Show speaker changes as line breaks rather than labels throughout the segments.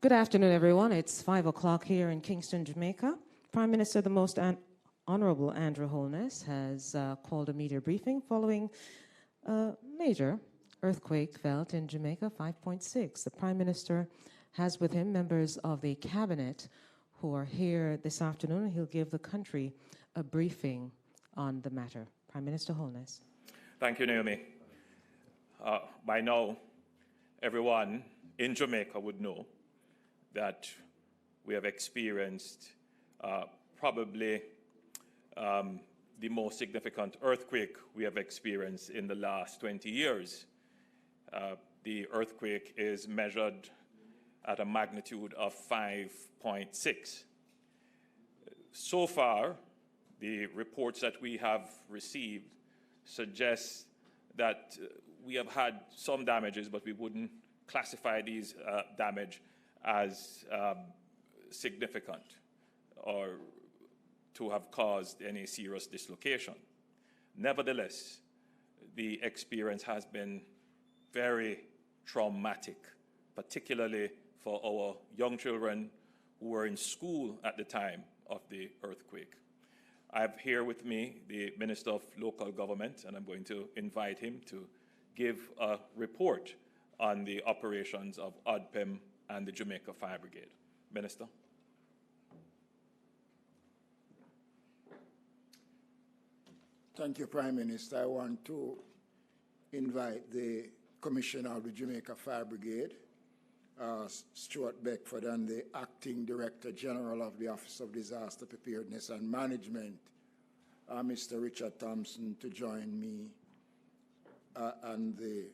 Good afternoon, everyone. It's 5 o'clock here in Kingston, Jamaica. Prime Minister, the Most Honorable Andrew Holness, has called a media briefing following a major earthquake felt in Jamaica, 5.6. The Prime Minister has with him members of the Cabinet who are here this afternoon. He'll give the country a briefing on the matter. Prime Minister Holness.
Thank you, Naomi. By now, everyone in Jamaica would know that we have experienced probably the most significant earthquake we have experienced in the last 20 years. The earthquake is measured at a magnitude of 5.6. So far, the reports that we have received suggest that we have had some damages, but we wouldn't classify these damage as significant or to have caused any serious dislocation. Nevertheless, the experience has been very traumatic, particularly for our young children who were in school at the time of the earthquake. I have here with me the Minister of Local Government, and I'm going to invite him to give a report on the operations of OPM and the Jamaica Fire Brigade. Minister.
Thank you, Prime Minister. I want to invite the Commissioner of the Jamaica Fire Brigade, Stuart Beckford, and the Acting Director General of the Office of Disaster Preparedness and Management, Mr. Richard Thompson, to join me on the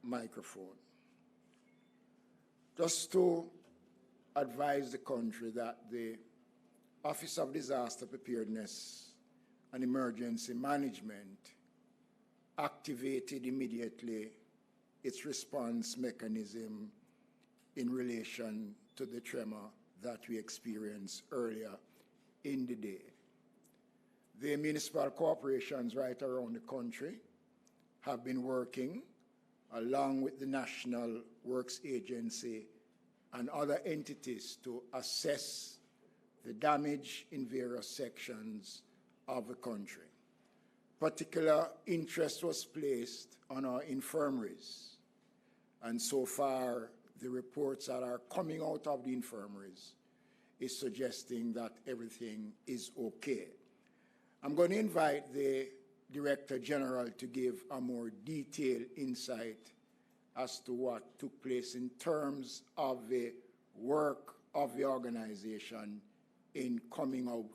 microphone. Just to advise the country that the Office of Disaster Preparedness and Emergency Management activated immediately its response mechanism in relation to the tremor that we experienced earlier in the day. The municipal corporations right around the country have been working along with the National Works Agency and other entities to assess the damage in various sections of the country. Particular interest was placed on our infirmaries, and so far the reports that are coming out of the infirmaries is suggesting that everything is okay. I'm going to invite the Director General to give a more detailed insight as to what took place in terms of the work of the organization in coming out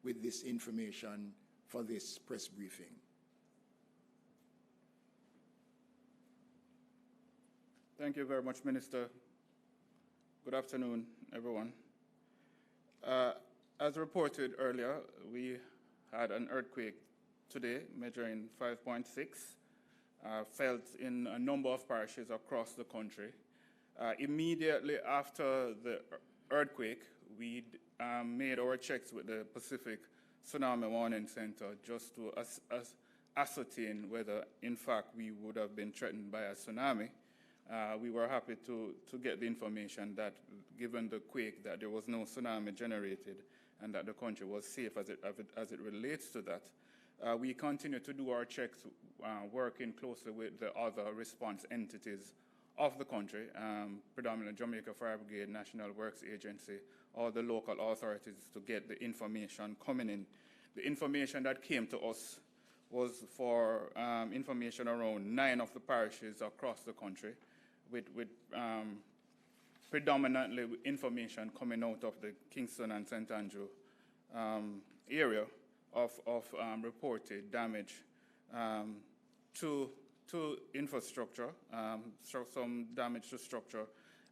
with this information for this press briefing.
Thank you very much, Minister. Good afternoon, everyone. As reported earlier, we had an earthquake today measuring 5.6, felt in a number of parishes across the country. Immediately after the earthquake, we made our checks with the Pacific Tsunami Warning Center just to ascertain whether, in fact, we would have been threatened by a tsunami. We were happy to get the information that, given the quake, that there was no tsunami generated and that the country was safe as it relates to that. We continue to do our checks, working closely with the other response entities of the country, predominantly Jamaica Fire Brigade, National Works Agency, all the local authorities, to get the information coming in. The information that came to us was for information around 9 of the parishes across the country, with predominantly information coming out of the Kingston and St. Andrew area of reported damage to infrastructure, some damage to structure,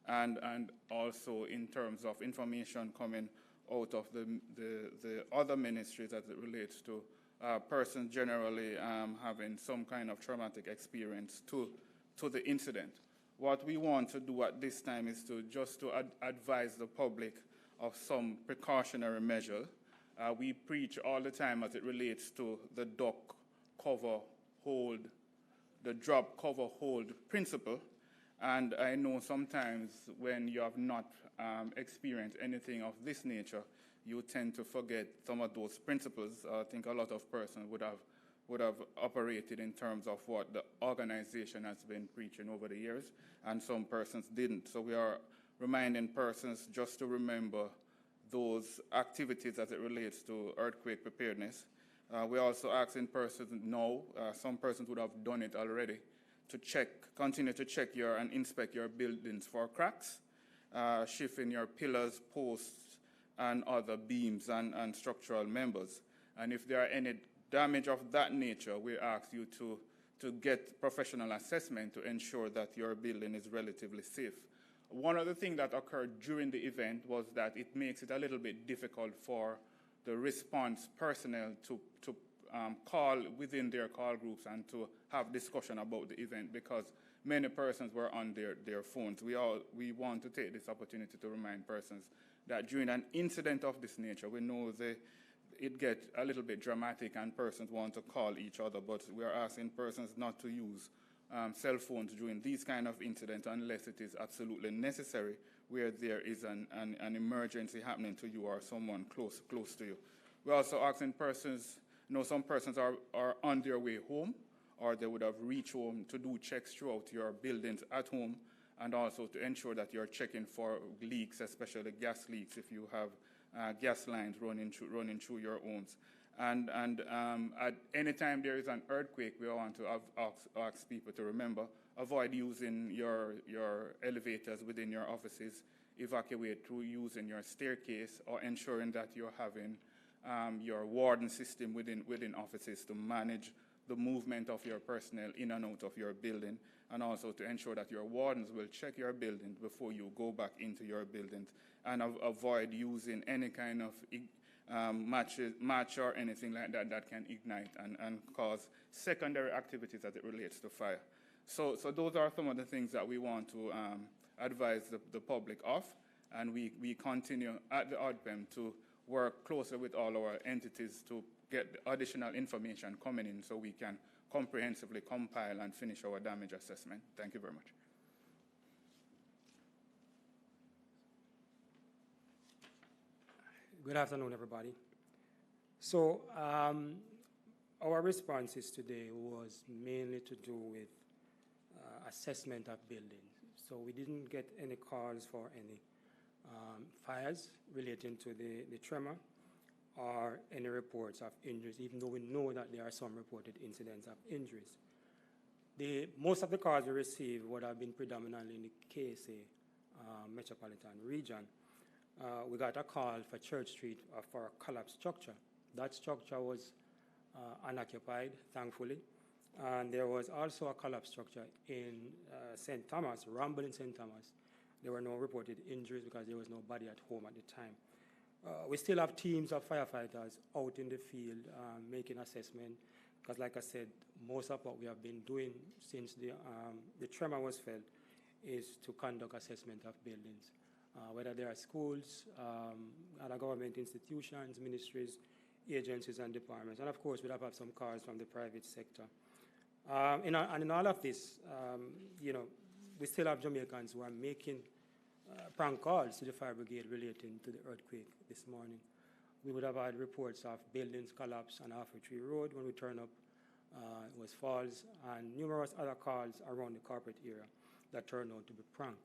and also in terms of information coming out of the other ministries as it relates to persons generally having some kind of traumatic experience to the incident. What we want to do at this time is to advise the public of some precautionary measure. We preach all the time as it relates to the duck cover hold, the drop cover hold principle, And I know sometimes when you have not experienced anything of this nature, you tend to forget some of those principles. I think a lot of persons would have operated in terms of what the organization has been preaching over the years, and some persons didn't. So we are reminding persons just to remember those activities as it relates to earthquake preparedness. We're also asking persons now, some persons would have done it already, to continue to check and inspect your buildings for cracks, shifting your pillars, posts, and other beams and structural members. And if there are any damage of that nature, we ask you to get professional assessment to ensure that your building is relatively safe. One of the things that occurred during the event was that it makes it a little bit difficult for the response personnel to call within their call groups and to have discussion about the event, because many persons were on their phones. We want to take this opportunity to remind persons that during an incident of this nature, we know it gets a little bit dramatic and persons want to call each other, but we are asking persons not to use cell phones during these kind of incidents unless it is absolutely necessary, where there is an emergency happening to you or someone close to you. We're also asking persons, some persons are on their way home, or they would have reached home, to do checks throughout your buildings at home, and also to ensure that you're checking for leaks, especially gas leaks, if you have gas lines running through your homes. And at any time there is an earthquake, we want to ask people to remember, avoid using your elevators within your offices, evacuate through using your staircase, or ensuring that you're having your warden system within offices to manage the movement of your personnel in and out of your building, and also to ensure that your wardens will check your building before you go back into your buildings, and avoid using any kind of match or anything like that that can ignite and cause secondary activities as it relates to fire. So those are some of the things that we want to advise the public of, and we continue at the OPM to work closer with all our entities to get additional information coming in so we can comprehensively compile and finish our damage assessment. Thank you very much.
Good afternoon, everybody. So our responses today was mainly to do with assessment of buildings. So we didn't get any calls for any fires relating to the tremor or any reports of injuries, even though we know that there are some reported incidents of injuries. Most of the calls we received would have been predominantly in the KSA metropolitan region. We got a call for Church Street for a collapsed structure. That structure was unoccupied, thankfully. And there was also a collapsed structure in St. Thomas, Rumble in St. Thomas. There were no reported injuries because there was nobody at home at the time. We still have teams of firefighters out in the field making assessment, because like I said, most of what we have been doing since the tremor was felt is to conduct assessment of buildings, whether they are schools, other government institutions, ministries, agencies, and departments. And of course, we'll have some calls from the private sector. And in all of this, we still have Jamaicans who are making prank calls to the fire brigade relating to the earthquake this morning. We would have had reports of buildings collapse on Halfway Tree Road. When we turn up, it was falls, and numerous other calls around the corporate area that turned out to be prank.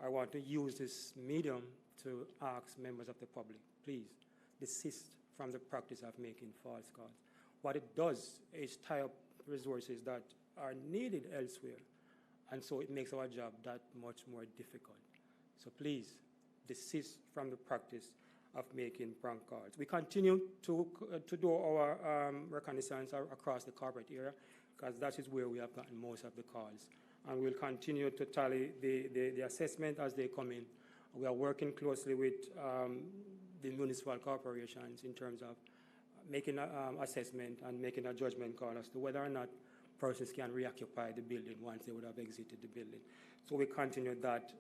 I want to use this medium to ask members of the public, please desist from the practice of making false calls. What it does is tie up resources that are needed elsewhere, and so it makes our job that much more difficult. So please desist from the practice of making prank calls. We continue to do our reconnaissance across the corporate area, because that is where we have gotten most of the calls. And we'll continue to tally the assessment as they come in. We are working closely with the municipal corporations in terms of making an assessment and making a judgment call as to whether or not persons can reoccupy the building once they would have exited the building. So we continue that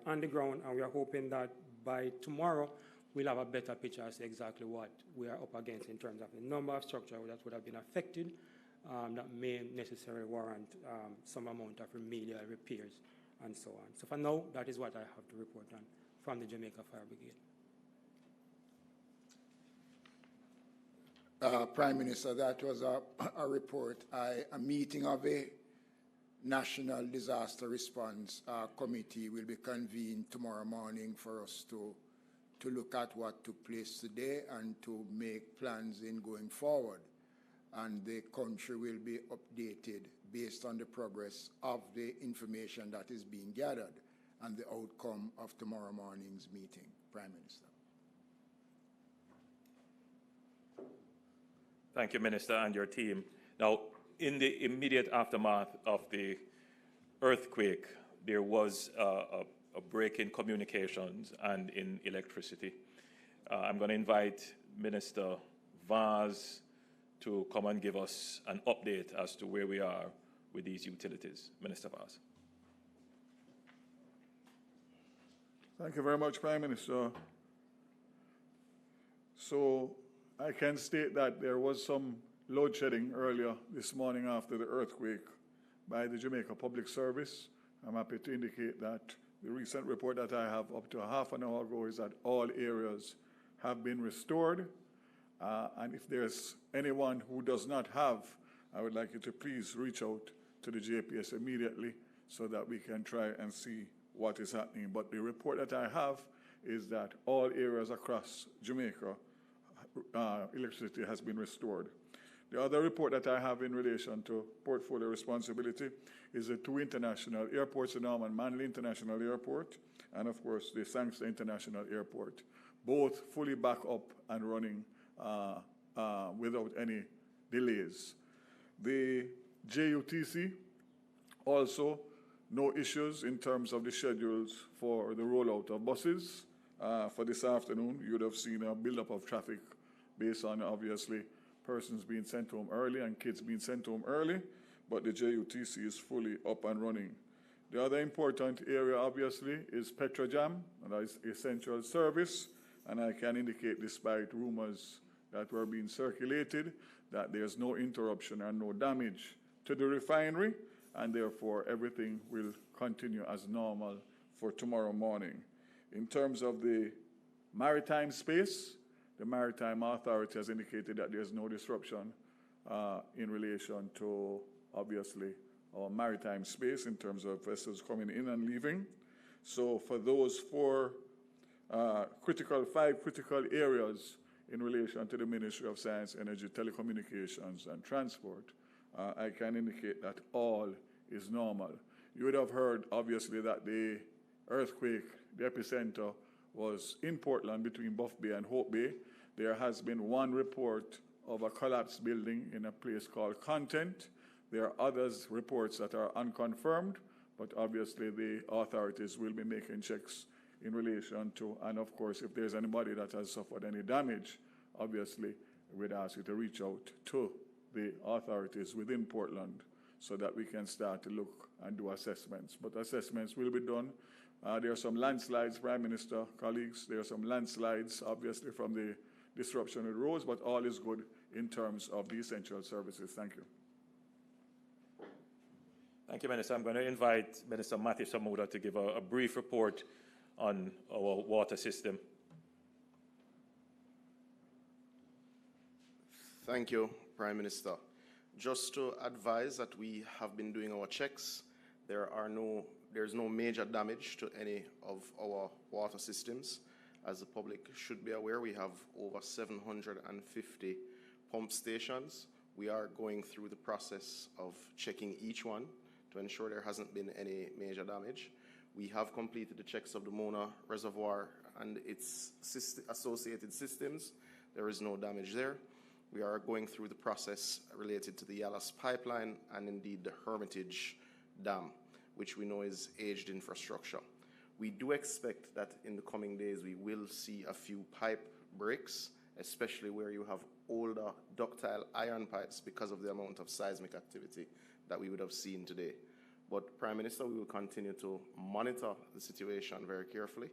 on the ground, and we are hoping that by tomorrow we'll have a better picture as to exactly what we are up against in terms of the number of structures that would have been affected that may necessarily warrant some amount of remedial repairs and so on. So for now, that is what I have to report on from the Jamaica Fire Brigade.
Prime Minister, that was a report. A meeting of a National Disaster Response Committee will be convened tomorrow morning for us to look at what took place today and to make plans in going forward. And the country will be updated based on the progress of the information that is being gathered and the outcome of tomorrow morning's meeting. Prime Minister.
Thank you, Minister, and your team. Now, in the immediate aftermath of the earthquake, there was a break in communications and in electricity. I'm going to invite Minister Vaz to come and give us an update as to where we are with these utilities. Minister Vaz.
Thank you very much, Prime Minister. So I can state that there was some load shedding earlier this morning after the earthquake by the Jamaica Public Service. I'm happy to indicate that the recent report that I have up to half an hour ago is that all areas have been restored. And if there's anyone who does not have, I would like you to please reach out to the JPS immediately so that we can try and see what is happening. But the report that I have is that all areas across Jamaica, electricity has been restored. The other report that I have in relation to portfolio responsibility is the two international airports, the Norman Manley International Airport and, of course, the Sangster International Airport, both fully back up and running without any delays. The JUTC also no issues in terms of the schedules for the rollout of buses. For this afternoon, you would have seen a buildup of traffic based on, obviously, persons being sent home early and kids being sent home early, but the JUTC is fully up and running. The other important area, obviously, is Petrojam, and that is essential service, and I can indicate, despite rumors that were being circulated, that there's no interruption and no damage to the refinery, and therefore everything will continue as normal for tomorrow morning. In terms of the maritime space, the Maritime Authority has indicated that there's no disruption in relation to, obviously, our maritime space in terms of vessels coming in and leaving. So for those five critical areas in relation to the Ministry of Science, Energy, Telecommunications, and Transport, I can indicate that all is normal. You would have heard, obviously, that the earthquake, the epicenter, was in Portland between Buff Bay and Hope Bay. There has been one report of a collapsed building in a place called Content. There are others reports that are unconfirmed, but obviously the authorities will be making checks in relation to, and of course, if there's anybody that has suffered any damage, obviously, we'd ask you to reach out to the authorities within Portland so that we can start to look and do assessments. But assessments will be done. There are some landslides, Prime Minister, colleagues. There are some landslides, obviously, from the disruption of the roads, but all is good in terms of the essential services. Thank you.
Thank you, Minister. I'm going to invite Minister Matthew Samuda to give a brief report on our water system.
Thank you, Prime Minister. Just to advise that we have been doing our checks. There's no major damage to any of our water systems. As the public should be aware, we have over 750 pump stations. We are going through the process of checking each one to ensure there hasn't been any major damage. We have completed the checks of the Mona Reservoir and its associated systems. There is no damage there. We are going through the process related to the Yalas pipeline and indeed the Hermitage Dam, which we know is aged infrastructure. We do expect that in the coming days we will see a few pipe breaks, especially where you have older ductile iron pipes because of the amount of seismic activity that we would have seen today. But Prime Minister, we will continue to monitor the situation very carefully,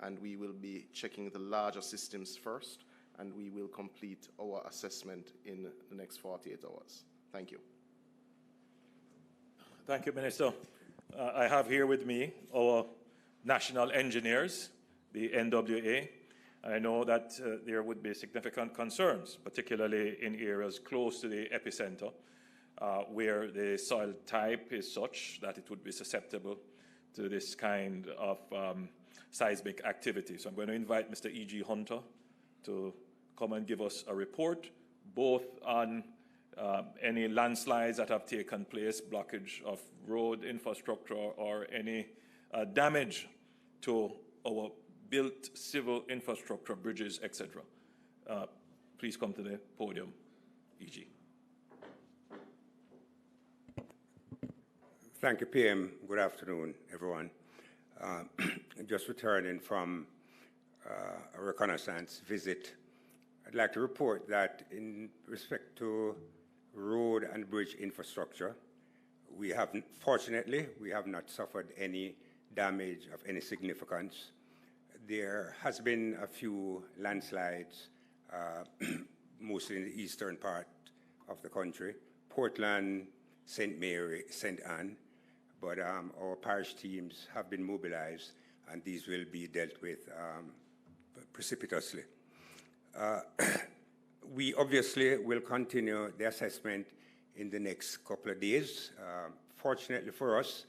and we will be checking the larger systems first, and we will complete our assessment in the next 48 hours. Thank you.
Thank you, Minister. I have here with me our national engineers, the NWA. I know that there would be significant concerns, particularly in areas close to the epicenter, where the soil type is such that it would be susceptible to this kind of seismic activity. So I'm going to invite Mr. E.G. Hunter to come and give us a report, both on any landslides that have taken place, blockage of road infrastructure, or any damage to our built civil infrastructure, bridges, etc. Please come to the podium, E.G.
Thank you, PM. Good afternoon, everyone. Just returning from a reconnaissance visit, I'd like to report that in respect to road and bridge infrastructure, fortunately, we have not suffered any damage of any significance. There has been a few landslides, mostly in the eastern part of the country, Portland, St. Mary, St. Anne, but our parish teams have been mobilized, and these will be dealt with precipitously. We obviously will continue the assessment in the next couple of days. Fortunately for us,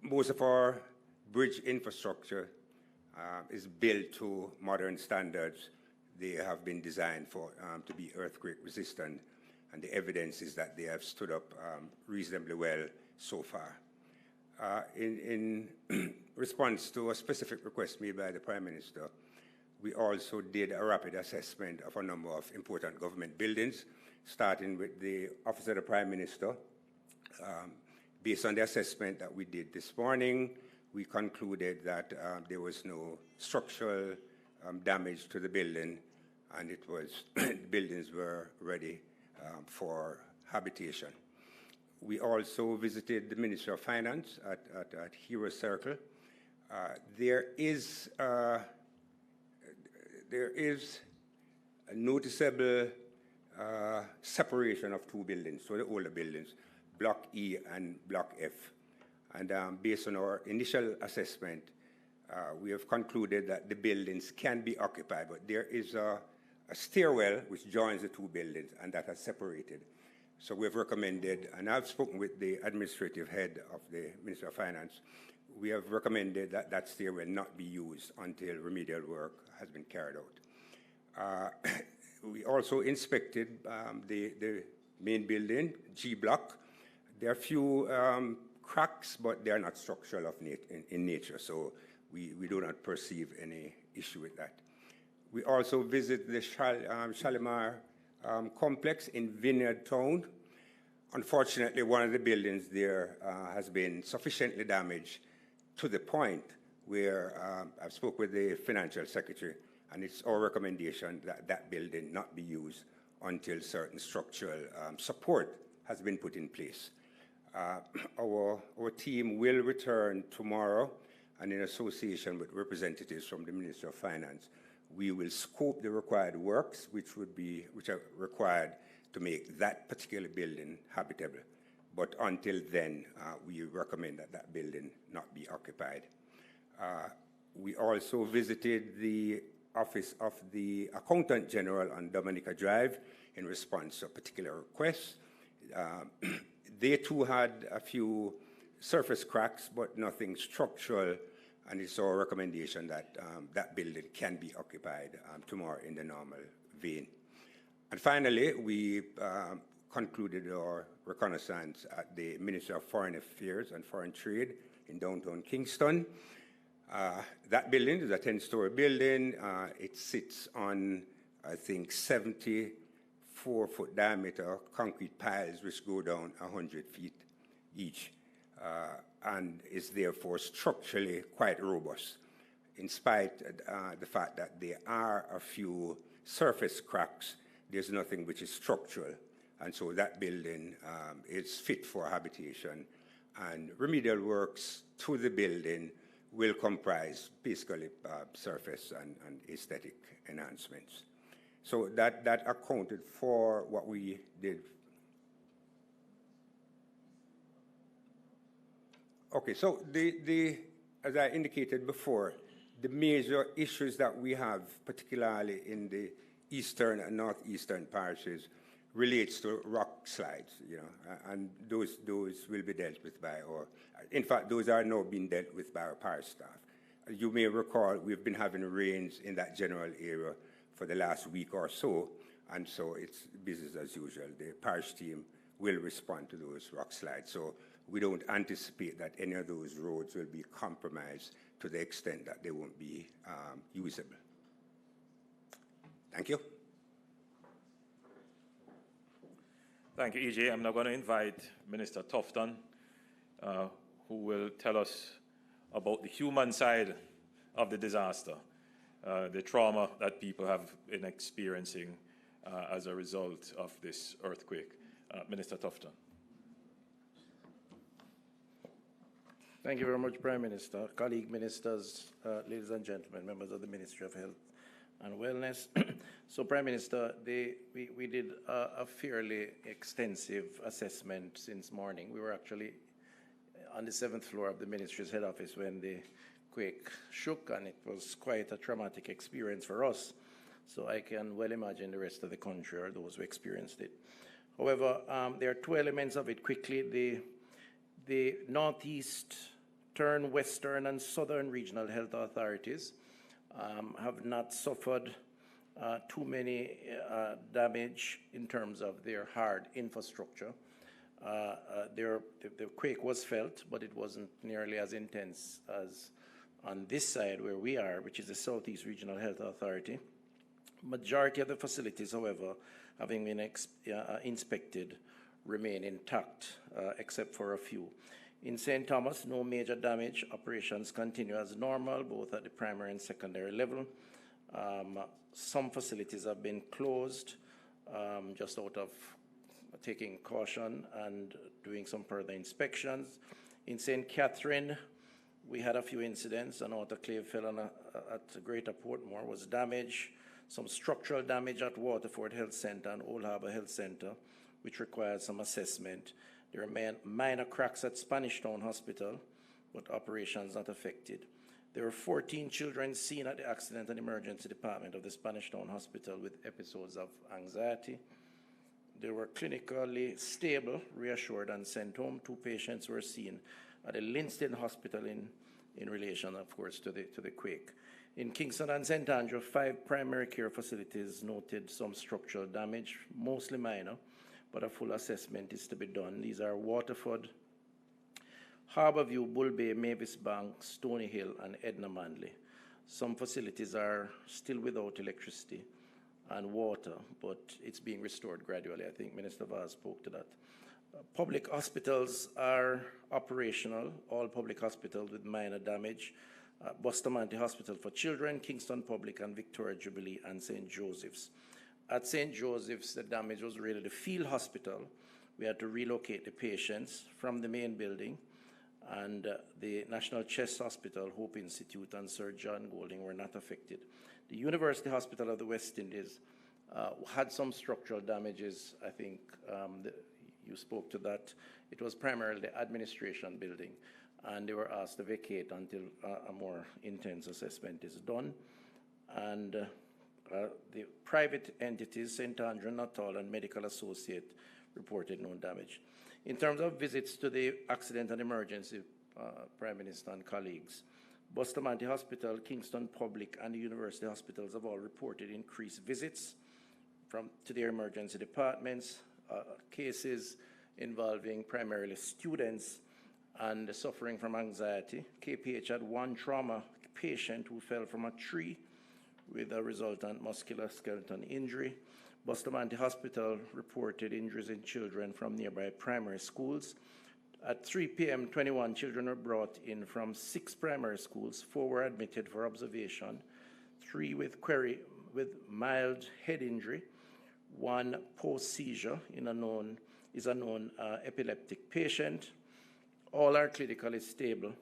most of our bridge infrastructure is built to modern standards. They have been designed for to be earthquake resistant, and the evidence is that they have stood up reasonably well so far. In response to a specific request made by the Prime Minister, we also did a rapid assessment of a number of important government buildings, starting with the Office of the Prime Minister. Based on the assessment that we did this morning, we concluded that there was no structural damage to the building, and the buildings were ready for habitation. We also visited the Ministry of Finance at Hero Circle. There is a noticeable separation of two buildings, so the older buildings, Block E and Block F. And based on our initial assessment, we have concluded that the buildings can be occupied, but there is a stairwell which joins the two buildings, and that has separated. So we've recommended, and I've spoken with the administrative head of the Ministry of Finance, we have recommended that that stairwell not be used until remedial work has been carried out. We also inspected the main building, G block. There are a few cracks, but they are not structural in nature, so we do not perceive any issue with that. We also visit the Shalimar complex in Vineyard Town. Unfortunately, one of the buildings there has been sufficiently damaged to the point where I've spoke with the financial secretary, and it's our recommendation that that building not be used until certain structural support has been put in place. Our team will return tomorrow, and in association with representatives from the Ministry of Finance, we will scope the required works which are required to make that particular building habitable. But until then, we recommend that that building not be occupied. We also visited the Office of the Accountant General on Dominica Drive in response to a particular request. They too had a few surface cracks, but nothing structural, and it's our recommendation that that building can be occupied tomorrow in the normal vein. And finally, we concluded our reconnaissance at the Ministry of Foreign Affairs and Foreign Trade in downtown Kingston. That building is a 10-story building. It sits on, I think, 74-foot diameter concrete piles which go down 100 feet each, and is therefore structurally quite robust, in spite of the fact that there are a few surface cracks. There's nothing which is structural, and so that building is fit for habitation, and remedial works to the building will comprise basically surface and aesthetic enhancements. So that accounted for what we did. Okay, so as I indicated before, the major issues that we have, particularly in the eastern and northeastern parishes, relates to rock slides, and those will be dealt with by in fact, those are now being dealt with by our parish staff. As you may recall, we've been having rains in that general area for the last week or so, and so it's business as usual. The parish team will respond to those rock slides. So we don't anticipate that any of those roads will be compromised to the extent that they won't be usable. Thank you.
Thank you, EJ. I'm now going to invite Minister Tufton, who will tell us about the human side of the disaster, the trauma that people have been experiencing as a result of this earthquake. Minister Tufton.
Thank you very much, Prime Minister, colleague ministers, ladies and gentlemen, members of the Ministry of Health and Wellness. So, Prime Minister, we did a fairly extensive assessment since morning. We were actually on the 7th floor of the Ministry's head office when the quake shook, and it was quite a traumatic experience for us. So I can well imagine the rest of the country or those who experienced it. However, there are two elements of it quickly. The northeastern, western, and southern regional health authorities have not suffered too many damage in terms of their hard infrastructure. The quake was felt, but it wasn't nearly as intense as on this side where we are, which is the Southeast Regional Health Authority. Majority of the facilities, however, having been inspected, remain intact, except for a few. In St. Thomas, no major damage. Operations continue as normal, both at the primary and secondary level. Some facilities have been closed, just out of taking caution and doing some further inspections. In St. Catherine, we had a few incidents. An autoclave fell at Greater Portmore, was damaged. Some structural damage at Waterford Health Centre and Old Harbour Health Centre, which required some assessment. There are minor cracks at Spanish Town Hospital, but operations not affected. There were 14 children seen at the Accident and Emergency Department of the Spanish Town Hospital with episodes of anxiety. They were clinically stable, reassured, and sent home. 2 patients were seen at the Linstead Hospital in relation, of course, to the quake. In Kingston and St. Andrew, 5 primary care facilities noted some structural damage, mostly minor, but a full assessment is to be done. These are Waterford, Harbourview, Bull Bay, Mavis Bank, Stony Hill, and Edna Manley. Some facilities are still without electricity and water, but it's being restored gradually. I think Minister Vaz spoke to that. Public hospitals are operational, all public hospitals with minor damage. Bustamante Hospital for Children, Kingston Public, and Victoria Jubilee, and St. Joseph's. At St. Joseph's, the damage was really the field hospital. We had to relocate the patients from the main building, and the National Chest Hospital, Hope Institute, and Sir John Golding were not affected. The University Hospital of the West Indies had some structural damages. I think you spoke to that. It was primarily the administration building, and they were asked to vacate until a more intense assessment is done. And the private entities, St. Andrew, Nuttall, and Medical Associate, reported no damage. In terms of visits to the Accident and Emergency, Prime Minister and colleagues, Bustamante Hospital, Kingston Public, and the university hospitals have all reported increased visits to their emergency departments, cases involving primarily students and suffering from anxiety. KPH had 1 trauma patient who fell from a tree with a resultant musculoskeletal injury. Bustamante Hospital reported injuries in children from nearby primary schools. At 3 p.m., 21 children were brought in from 6 primary schools. 4 were admitted for observation, 3 with mild head injury, 1 post-seizure is a known epileptic patient. All are clinically stable,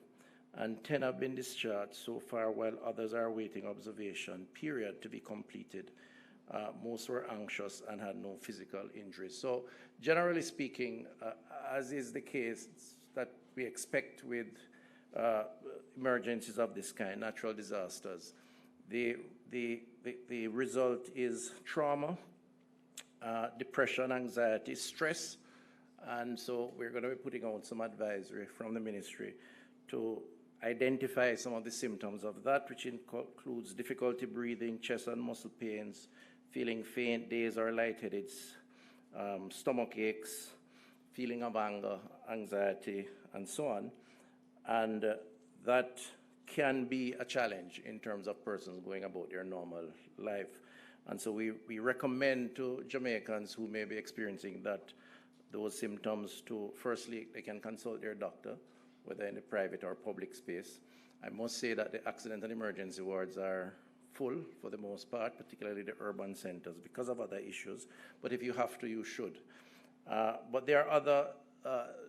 and 10 have been discharged so far, while others are awaiting observation period to be completed. Most were anxious and had no physical injuries. So generally speaking, as is the case that we expect with emergencies of this kind, natural disasters. The result is trauma, depression, anxiety, stress, and so we're going to be putting out some advisory from the ministry to identify some of the symptoms of that, which includes difficulty breathing, chest and muscle pains, feeling faint, dazed or lightheaded, stomach aches, feeling of anger, anxiety, and so on. And that can be a challenge in terms of persons going about their normal life. And so we recommend to Jamaicans who may be experiencing those symptoms to, firstly, they can consult their doctor, whether in the private or public space. I must say that the accident and emergency wards are full for the most part, particularly the urban centers, because of other issues. But if you have to, you should. But there are other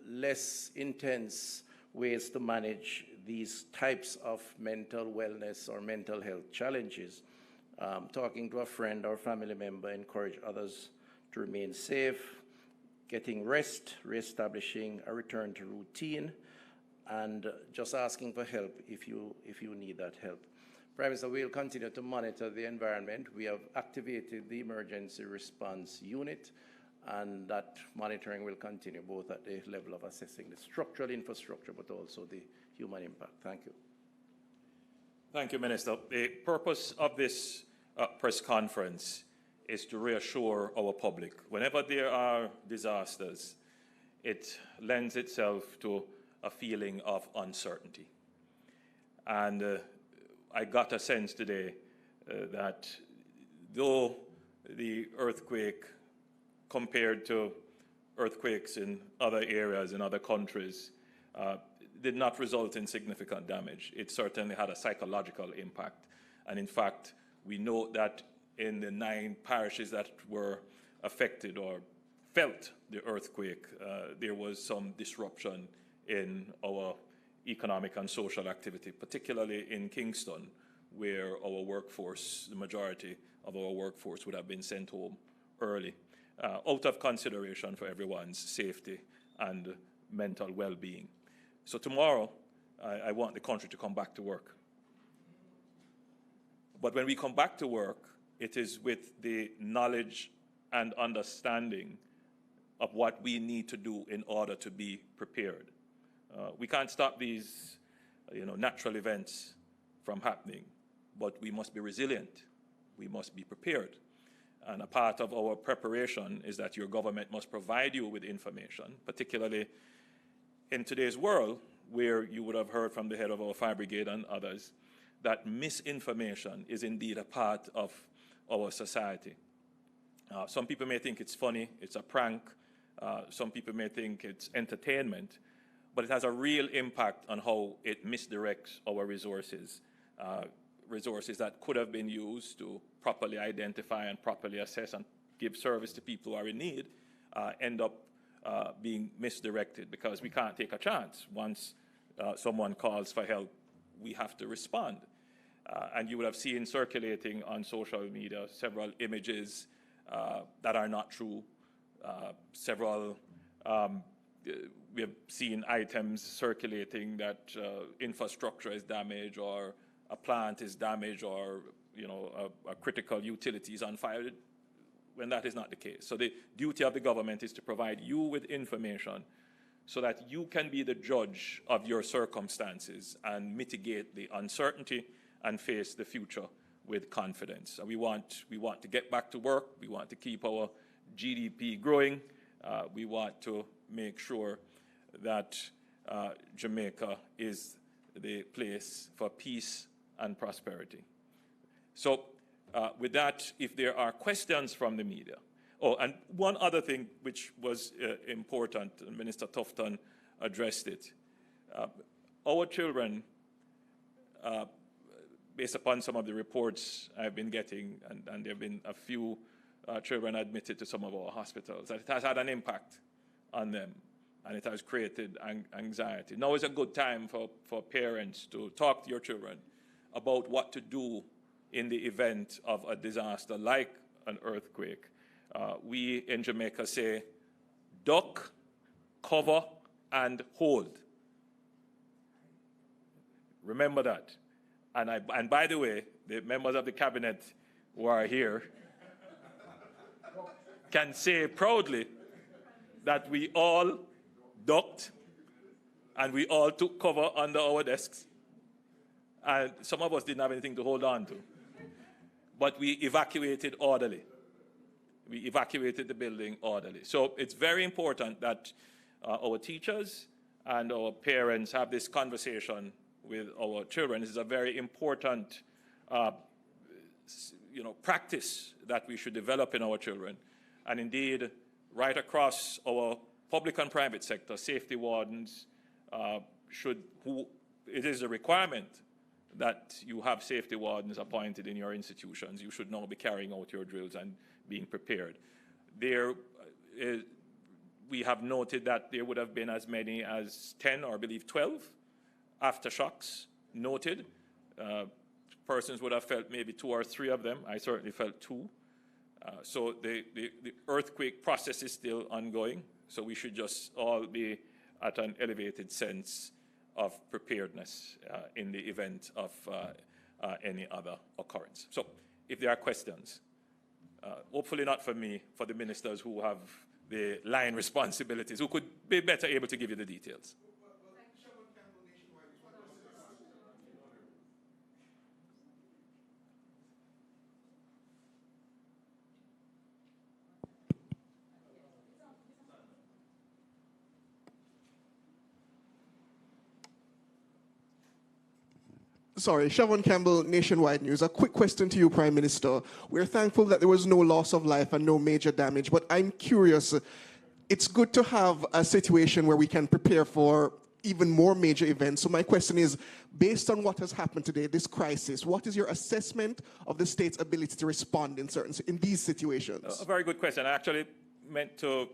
less intense ways to manage these types of mental wellness or mental health challenges. Talking to a friend or family member, encourage others to remain safe, getting rest, reestablishing a return to routine, and just asking for help if you need that help. Prime Minister, we'll continue to monitor the environment. We have activated the emergency response unit, and that monitoring will continue both at the level of assessing the structural infrastructure, but also the human impact. Thank you.
Thank you, Minister. The purpose of this press conference is to reassure our public. Whenever there are disasters, it lends itself to a feeling of uncertainty. And I got a sense today that though the earthquake, compared to earthquakes in other areas, in other countries, did not result in significant damage, it certainly had a psychological impact. And in fact, we know that in the 9 parishes that were affected or felt the earthquake, there was some disruption in our economic and social activity, particularly in Kingston, where our workforce, the majority of our workforce would have been sent home early, out of consideration for everyone's safety and mental well-being. So tomorrow, I want the country to come back to work. But when we come back to work, it is with the knowledge and understanding of what we need to do in order to be prepared. We can't stop these natural events from happening, but we must be resilient. We must be prepared. And a part of our preparation is that your government must provide you with information, particularly in today's world, where you would have heard from the head of our fire brigade and others, that misinformation is indeed a part of our society. Some people may think it's funny, it's a prank. Some people may think it's entertainment, but it has a real impact on how it misdirects our resources. Resources that could have been used to properly identify and properly assess and give service to people who are in need end up being misdirected, because we can't take a chance. Once someone calls for help, we have to respond. And you would have seen circulating on social media several images that are not true. We have seen items circulating that infrastructure is damaged, or a plant is damaged, or a critical utility is on fire, when that is not the case. So the duty of the government is to provide you with information so that you can be the judge of your circumstances and mitigate the uncertainty and face the future with confidence. We want to get back to work. We want to keep our GDP growing. We want to make sure that Jamaica is the place for peace and prosperity. So with that, if there are questions from the media. Oh, and one other thing which was important, and Minister Tufton addressed it. Our children, based upon some of the reports I've been getting, and there have been a few children admitted to some of our hospitals, that it has had an impact on them, and it has created anxiety. Now is a good time for parents to talk to your children about what to do in the event of a disaster like an earthquake. We in Jamaica say, duck, cover, and hold. Remember that. And by the way, the members of the cabinet who are here can say proudly that we all ducked and we all took cover under our desks. And some of us didn't have anything to hold on to. But we evacuated orderly. We evacuated the building orderly. So it's very important that our teachers and our parents have this conversation with our children. This is a very important practice that we should develop in our children. And indeed, right across our public and private sector, safety wardens it is a requirement that you have safety wardens appointed in your institutions. You should now be carrying out your drills and being prepared. We have noted that there would have been as many as 10 or I believe 12 aftershocks noted. Persons would have felt maybe 2 or 3 of them. I certainly felt 2. So the earthquake process is still ongoing. So we should just all be at an elevated sense of preparedness in the event of any other occurrence. So if there are questions, hopefully not for me, for the ministers who have the line responsibilities, who could be better able to give you the details.
Sorry, Siobhan Campbell, Nationwide News. A quick question to you, Prime Minister. We're thankful that there was no loss of life and no major damage, but I'm curious, it's good to have a situation where we can prepare for even more major events. So my question is, based on what has happened today, this crisis, what is your assessment of the state's ability to respond in these situations?
A very good question. I actually meant to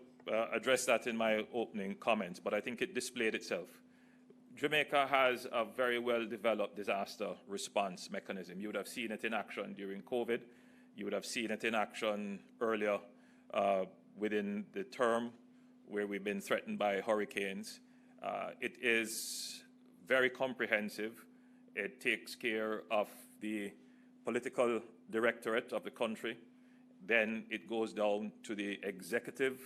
address that in my opening comments, but I think it displayed itself. Jamaica has a very well-developed disaster response mechanism. You would have seen it in action during COVID. You would have seen it in action earlier within the term where we've been threatened by hurricanes. It is very comprehensive. It takes care of the political directorate of the country. Then it goes down to the executive,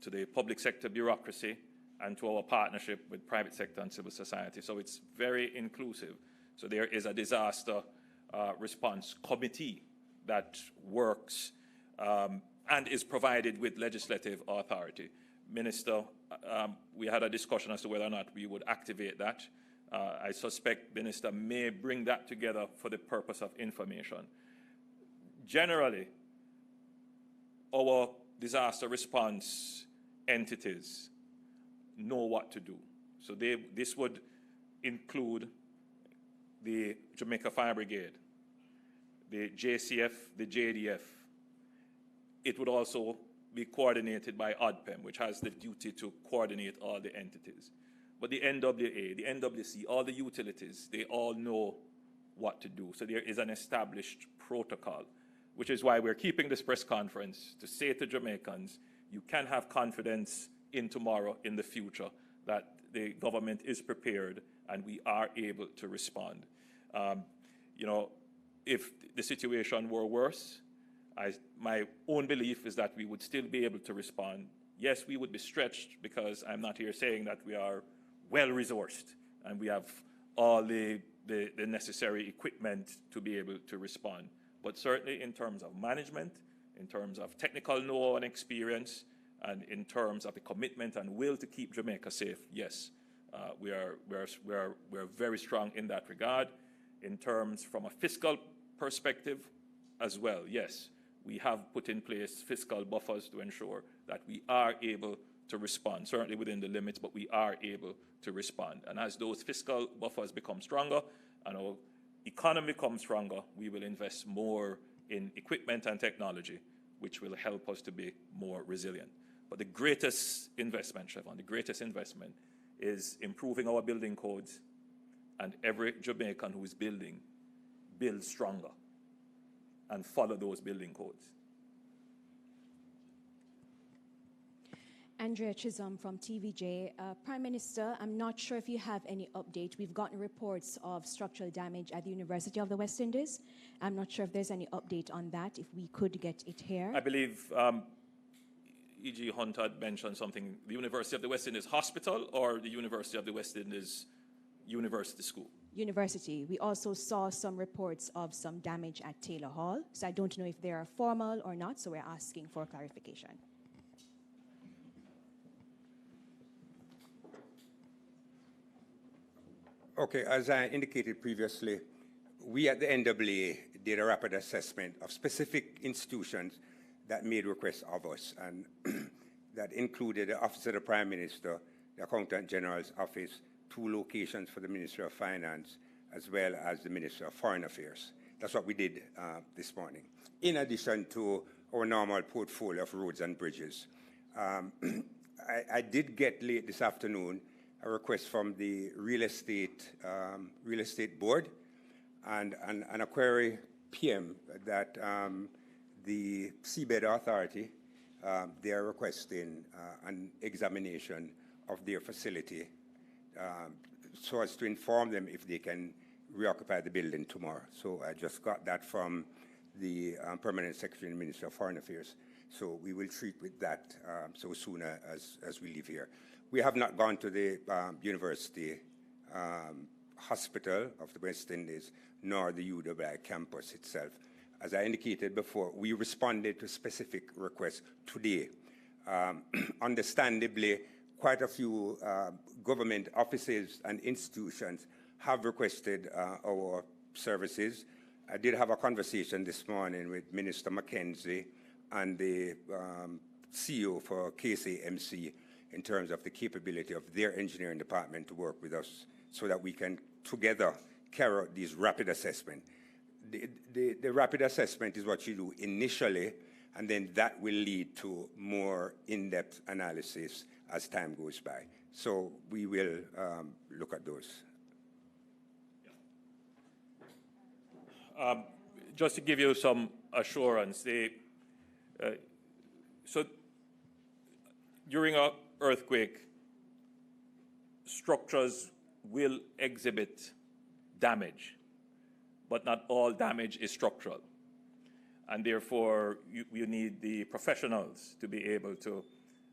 to the public sector bureaucracy, and to our partnership with private sector and civil society. So it's very inclusive. So there is a disaster response committee that works and is provided with legislative authority. Minister, we had a discussion as to whether or not we would activate that. I suspect Minister may bring that together for the purpose of information. Generally, our disaster response entities know what to do. So this would include the Jamaica Fire Brigade, the JCF, the JDF. It would also be coordinated by OPM, which has the duty to coordinate all the entities. But the NWA, the NWC, all the utilities, they all know what to do. So there is an established protocol, which is why we're keeping this press conference to say to Jamaicans, you can have confidence in tomorrow, in the future, that the government is prepared and we are able to respond. If the situation were worse, my own belief is that we would still be able to respond. Yes, we would be stretched because I'm not here saying that we are well-resourced and we have all the necessary equipment to be able to respond. But certainly in terms of management, in terms of technical know-how and experience, and in terms of the commitment and will to keep Jamaica safe, yes, we're very strong in that regard. In terms from a fiscal perspective as well, yes, we have put in place fiscal buffers to ensure that we are able to respond, certainly within the limits, but we are able to respond. And as those fiscal buffers become stronger and our economy becomes stronger, we will invest more in equipment and technology, which will help us to be more resilient. But the greatest investment, Siobhan, the greatest investment is improving our building codes, and every Jamaican who is building, build stronger and follow those building codes.
Andrea Chisholm from TVJ. Prime Minister, I'm not sure if you have any update. We've gotten reports of structural damage at the University of the West Indies. I'm not sure if there's any update on that, if we could get it here.
I believe E.G. Hunt had mentioned something, the University of the West Indies Hospital or the University of the West Indies University School?
University. We also saw some reports of some damage at Taylor Hall. So I don't know if they are formal or not, so we're asking for clarification.
Okay, as I indicated previously, we at the NAA did a rapid assessment of specific institutions that made requests of us, and that included the Office of the Prime Minister, the Accountant General's Office, 2 locations for the Ministry of Finance, as well as the Ministry of Foreign Affairs. That's what we did this morning, in addition to our normal portfolio of roads and bridges. I did get late this afternoon a request from the real estate board and a query PM that the Seabed Authority, they are requesting an examination of their facility so as to inform them if they can reoccupy the building tomorrow. So I just got that from the Permanent Secretary in the Ministry of Foreign Affairs. So we will treat with that so soon as we leave here. We have not gone to the University Hospital of the West Indies, nor the UWI campus itself. As I indicated before, we responded to specific requests today. Understandably, quite a few government offices and institutions have requested our services. I did have a conversation this morning with Minister Mackenzie and the CEO for KCMC in terms of the capability of their engineering department to work with us so that we can together carry out these rapid assessments. The rapid assessment is what you do initially, and then that will lead to more in-depth analysis as time goes by. So we will look at those.
Just to give you some assurance, so during an earthquake, structures will exhibit damage, but not all damage is structural. And therefore, you need the professionals to be able to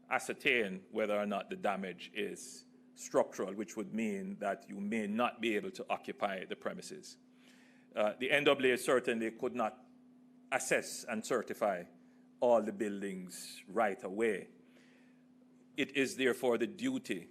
ascertain whether or not the damage is structural, which would mean that you may not be able to occupy the premises. The NAA certainly could not assess and certify all the buildings right away. It is therefore the duty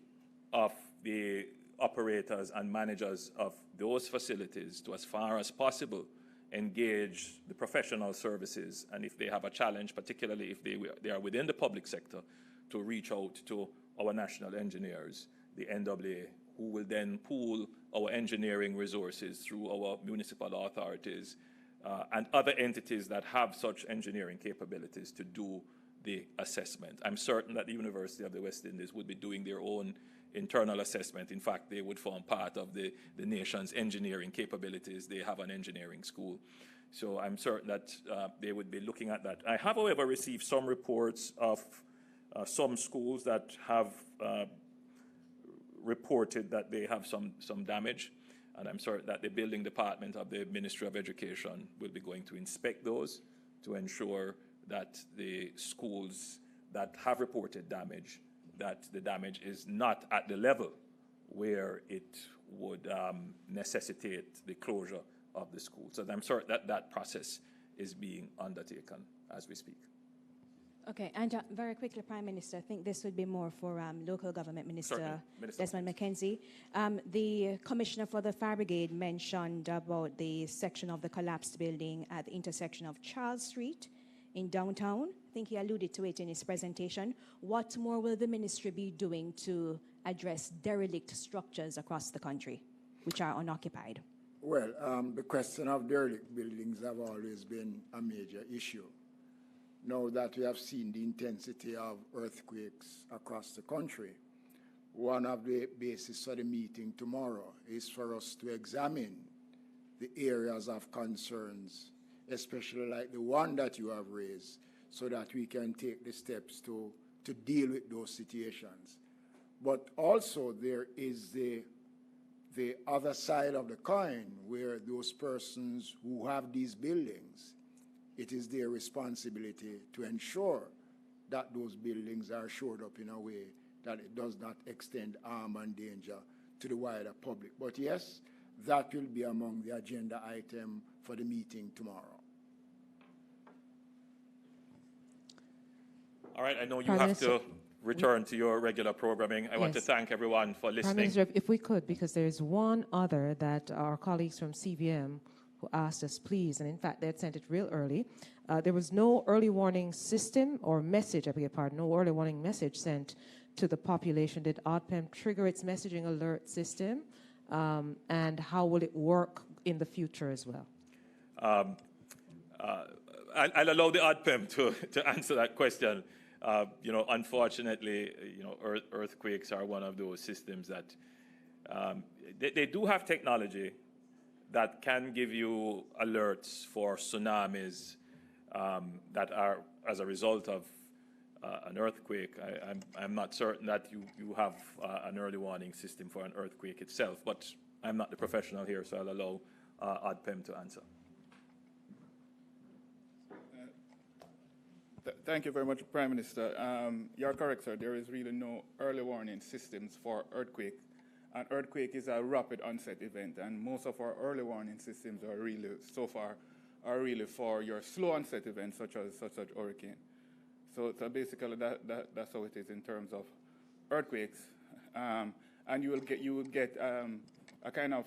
of the operators and managers of those facilities to, as far as possible, engage the professional services, and if they have a challenge, particularly if they are within the public sector, to reach out to our national engineers, the NAA, who will then pool our engineering resources through our municipal authorities and other entities that have such engineering capabilities to do the assessment. I'm certain that the University of the West Indies would be doing their own internal assessment. In fact, they would form part of the nation's engineering capabilities. They have an engineering school. So I'm certain that they would be looking at that. I have, however, received some reports of some schools that have reported that they have some damage, and I'm certain that the building department of the Ministry of Education will be going to inspect those to ensure that the schools that have reported damage, that the damage is not at the level where it would necessitate the closure of the school. So I'm certain that that process is being undertaken as we speak.
Okay, and very quickly, Prime Minister, I think this would be more for Local Government Minister Desmond Mackenzie. The Commissioner for the Fire Brigade mentioned about the section of the collapsed building at the intersection of Charles Street in downtown. I think he alluded to it in his presentation. What more will the ministry be doing to address derelict structures across the country which are unoccupied?
Well, the question of derelict buildings have always been a major issue. Now that we have seen the intensity of earthquakes across the country, one of the bases for the meeting tomorrow is for us to examine the areas of concerns, especially like the one that you have raised, so that we can take the steps to to deal with those situations. But also there is the other side of the coin, where those persons who have these buildings, it is their responsibility to ensure that those buildings are shored up in a way that it does not extend harm and danger to the wider public. But yes, that will be among the agenda item for the meeting tomorrow.
All right, I know you
Prime
have
Minister,
to return to your regular programming. I want to
Yes.
thank everyone for
Prime
listening.
Minister, if we could, because there's one other that our colleagues from CVM who asked us, please, and in fact, they had sent it real early. There was no early warning system or message, I beg your pardon, no early warning message sent to the population. Did OPM trigger its messaging alert system? And how will it work in the future as well?
I'll allow the OPM to answer that question. Unfortunately, earthquakes are one of those systems that they do have technology that can give you alerts for tsunamis that are as a result of an earthquake. I'm not certain that you have an early warning system for an earthquake itself, but I'm not the professional here, so I'll allow OPM to answer.
Thank you very much, Prime Minister. You're correct, sir. There is really no early warning systems for earthquake. An earthquake is a rapid onset event, and most of our early warning systems are really, so far, are really for your slow onset events, such as hurricane. So basically, that's how it is in terms of earthquakes. And you will get a kind of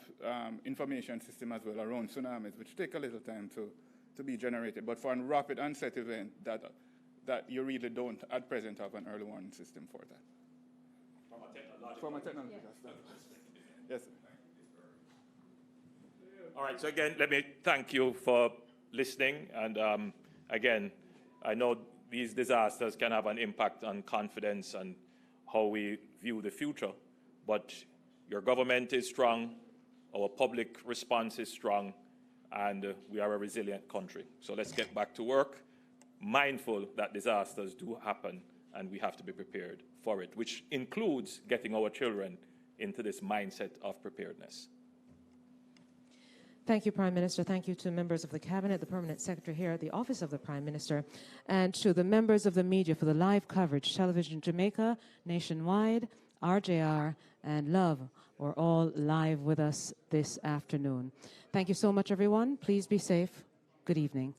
information system as well around tsunamis, which take a little time to be generated. But for a rapid onset event, that you really don't at present have an early warning system for that. From a technological standpoint. Yes.
All right, so again, let me thank you for listening. And again, I know these disasters can have an impact on confidence and how we view the future, but your government is strong, our public response is strong, and we are a resilient country. So let's get back to work, mindful that disasters do happen, and we have to be prepared for it, which includes getting our children into this mindset of preparedness.
Thank you, Prime Minister. Thank you to members of the Cabinet, the Permanent Secretary here at the Office of the Prime Minister, and to the members of the media for the live coverage. Television Jamaica, Nationwide, RJR, and Love were all live with us this afternoon. Thank you so much, everyone. Please be safe. Good evening.